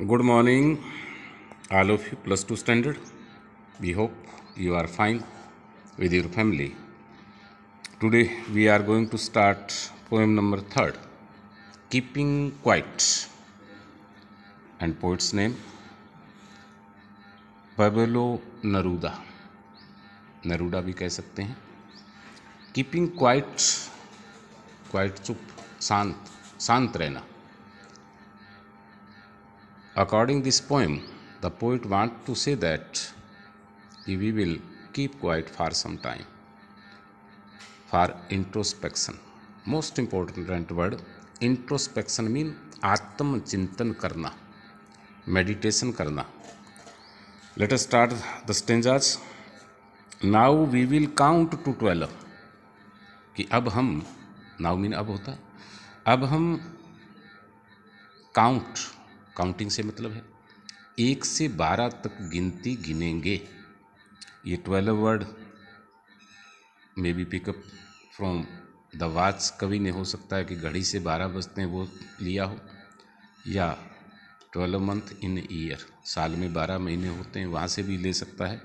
Good morning, all of you, plus 2 standard. We hope you are fine with your family. Today we are going to start poem number 3rd, Keeping Quiet, and poet's name Pablo Neruda. नेरूडा भी कह सकते हैं. Keeping quiet, quite चुप, शांत रहना. According this poem, the poet wants to say that we will keep quiet for some time for introspection. Most important word, introspection mean आत्म चिंतन करना, meditation करना. Let us start the stanzas. Now we will count to 12. कि अब हम, now mean अब होता है, अब हम काउंटिंग से मतलब है 1 से 12 तक गिनती गिनेंगे. ये 12 word may be pickup from the watch. कभी नहीं हो सकता है कि घड़ी से 12 बजते हैं वो लिया हो, या 12 मंथ इन ईयर, साल में 12 महीने होते हैं, वहाँ से भी ले सकता है.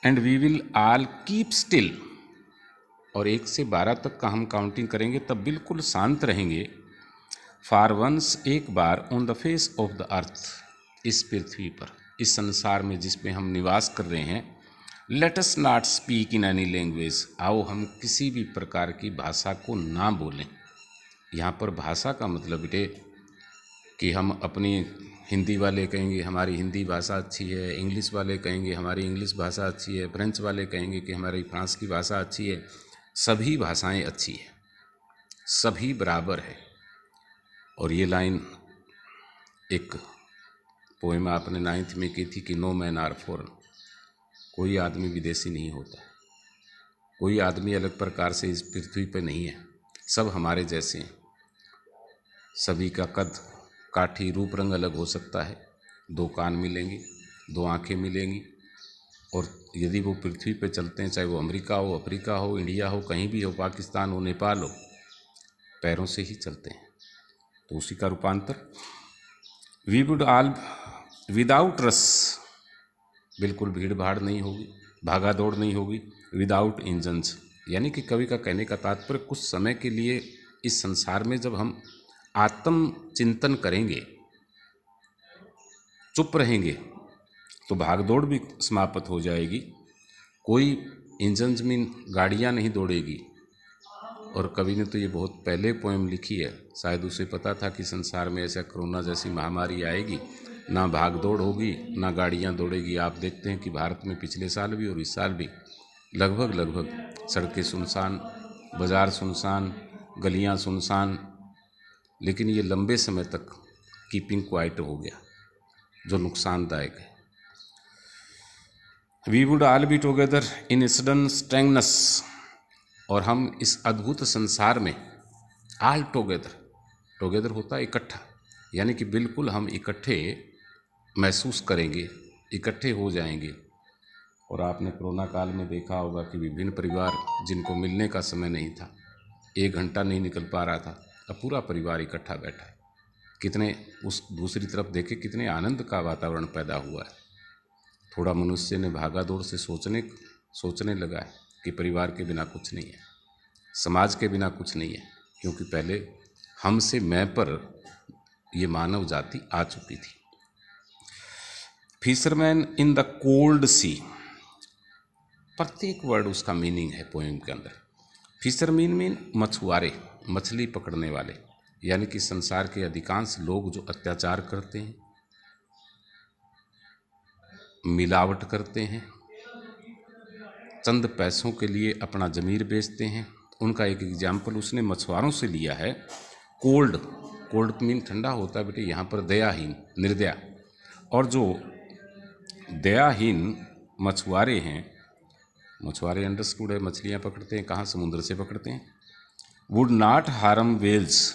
And we will all keep still, और 1 से 12 तक का हम काउंटिंग करेंगे तब बिल्कुल शांत रहेंगे. फॉर वंस, एक बार, on the face of the earth, इस पृथ्वी पर, इस संसार में जिसमें हम निवास कर रहे हैं. Let us not speak in any language, आओ हम किसी भी प्रकार की भाषा को ना बोलें. यहाँ पर भाषा का मतलब बेटे कि हम अपनी हिंदी वाले कहेंगे हमारी हिंदी भाषा अच्छी है, इंग्लिश वाले कहेंगे हमारी इंग्लिश भाषा अच्छी है, फ्रेंच वाले कहेंगे कि हमारी फ्रांस की भाषा अच्छी है. सभी भाषाएं अच्छी है, सभी बराबर है. और ये लाइन एक पोएम आपने 9th में की थी कि नो मैन आर फॉरेन, कोई आदमी विदेशी नहीं होता, कोई आदमी अलग प्रकार से इस पृथ्वी पर नहीं है, सब हमारे जैसे हैं. सभी का कद, काठी, रूप रंग अलग हो सकता है, 2 कान मिलेंगे, 2 आँखें मिलेंगी, और यदि वो पृथ्वी पे चलते हैं, चाहे वो अमेरिका हो, अफ्रीका हो, इंडिया हो, कहीं भी हो, पाकिस्तान हो, नेपाल हो, पैरों से ही चलते हैं. तो उसी का रूपांतर. वी वुड ऑल विदाउट रस, बिल्कुल भीड़ भाड़ नहीं होगी, भागा दौड़ नहीं होगी. विदाउट इंजन्स, यानी कि कवि का कहने का तात्पर्य कुछ समय के लिए इस संसार में जब हम आत्म चिंतन करेंगे, चुप रहेंगे, तो भागदौड़ भी समाप्त हो जाएगी. कोई इंजन मीन गाड़ियाँ नहीं दौड़ेगी. और कवि ने तो ये बहुत पहले पोएम लिखी है, शायद उसे पता था कि संसार में ऐसा कोरोना जैसी महामारी आएगी, ना भागदौड़ होगी ना गाड़ियाँ दौड़ेगी. आप देखते हैं कि भारत में पिछले साल भी और इस साल भी लगभग सड़कें सुनसान, बाज़ार सुनसान, गलियाँ सुनसान. लेकिन ये लंबे समय तक कीपिंग क्वाइट हो गया, जो नुकसानदायक है. We would all be together in sudden strangeness, और हम इस अद्भुत संसार में, ऑल टुगेदर होता है इकट्ठा, यानी कि बिल्कुल हम इकट्ठे महसूस करेंगे, इकट्ठे हो जाएंगे. और आपने कोरोना काल में देखा होगा कि विभिन्न परिवार जिनको मिलने का समय नहीं था, 1 घंटा नहीं निकल पा रहा था, अब पूरा परिवार इकट्ठा बैठा है. कितने, उस दूसरी तरफ देखे कितने आनंद का वातावरण पैदा हुआ है. थोड़ा मनुष्य ने भागा दौड़ से सोचने लगा है कि परिवार के बिना कुछ नहीं है, समाज के बिना कुछ नहीं है, क्योंकि पहले हमसे मैं पर ये मानव जाति आ चुकी थी. फिशरमैन इन द कोल्ड सी, प्रत्येक वर्ड उसका मीनिंग है पोएम के अंदर. फिशरमैन मीन मछुआरे, मछली पकड़ने वाले, यानी कि संसार के अधिकांश लोग जो अत्याचार करते हैं, मिलावट करते हैं, चंद पैसों के लिए अपना ज़मीर बेचते हैं, उनका एक एग्जाम्पल उसने मछुआरों से लिया है. कोल्ड मीन ठंडा होता है बेटे, यहाँ पर दयाहीन, निर्दया. और जो दयाहीन मछुआरे हैं, मछुआरे अंडरस्टूड है, मछलियाँ पकड़ते हैं, कहाँ, समुद्र से पकड़ते हैं. वुड नॉट हार्म वेल्स,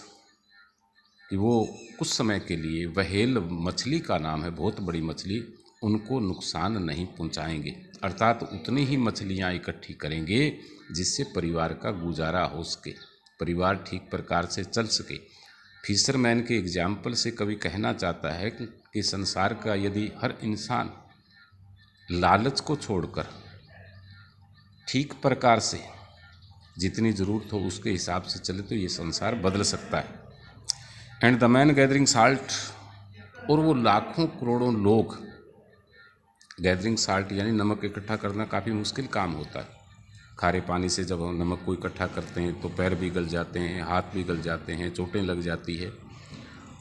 कि वो कुछ समय के लिए, व्हेल मछली का नाम है, बहुत बड़ी मछली, उनको नुकसान नहीं पहुंचाएंगे. अर्थात उतनी ही मछलियां इकट्ठी करेंगे जिससे परिवार का गुजारा हो सके, परिवार ठीक प्रकार से चल सके. फिशरमैन के एग्जाम्पल से कवि कहना चाहता है इस संसार का यदि हर इंसान लालच को छोड़कर ठीक प्रकार से जितनी ज़रूरत हो उसके हिसाब से चले तो ये संसार बदल सकता है। And the man gathering salt, और वो लाखों करोड़ों लोग, गैदरिंग साल्ट यानी नमक इकट्ठा करना काफ़ी मुश्किल काम होता है। खारे पानी से जब हम नमक को इकट्ठा करते हैं तो पैर भी गल जाते हैं, हाथ भी गल जाते हैं, चोटें लग जाती है।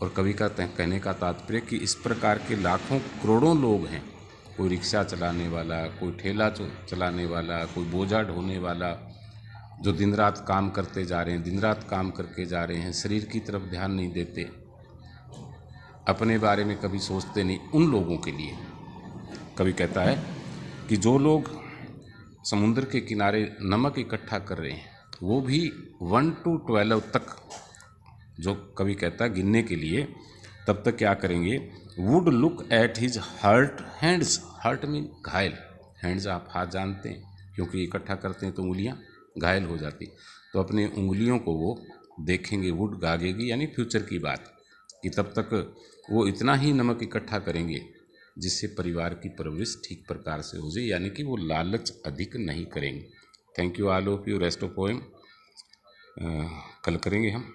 और कवि का कहने का तात्पर्य कि इस प्रकार के लाखों करोड़ों लोग हैं, कोई रिक्शा चलाने वाला, कोई ठेला चलाने वाला, कोई बोझा ढोने वाला, जो दिन रात काम करते जा रहे हैं, दिन रात काम करके जा रहे हैं, शरीर की तरफ ध्यान नहीं देते, अपने बारे में कभी सोचते नहीं। उन लोगों के लिए कवि कहता है कि जो लोग समुद्र के किनारे नमक इकट्ठा कर रहे हैं वो भी 1 to 12 तक, जो कवि कहता है गिनने के लिए, तब तक क्या करेंगे, would look at his hurt hands. Hurt mean घायल, हैंड्स आप हाथ जानते हैं, क्योंकि इकट्ठा करते हैं तो उंगलियां घायल हो जाती, तो अपने उंगलियों को वो देखेंगे। वुड गागेगी यानी फ्यूचर की बात, कि तब तक वो इतना ही नमक इकट्ठा करेंगे जिससे परिवार की परवरिश ठीक प्रकार से हो जाए, यानी कि वो लालच अधिक नहीं करेंगे। Thank you all of you. Rest of poem कल करेंगे हम।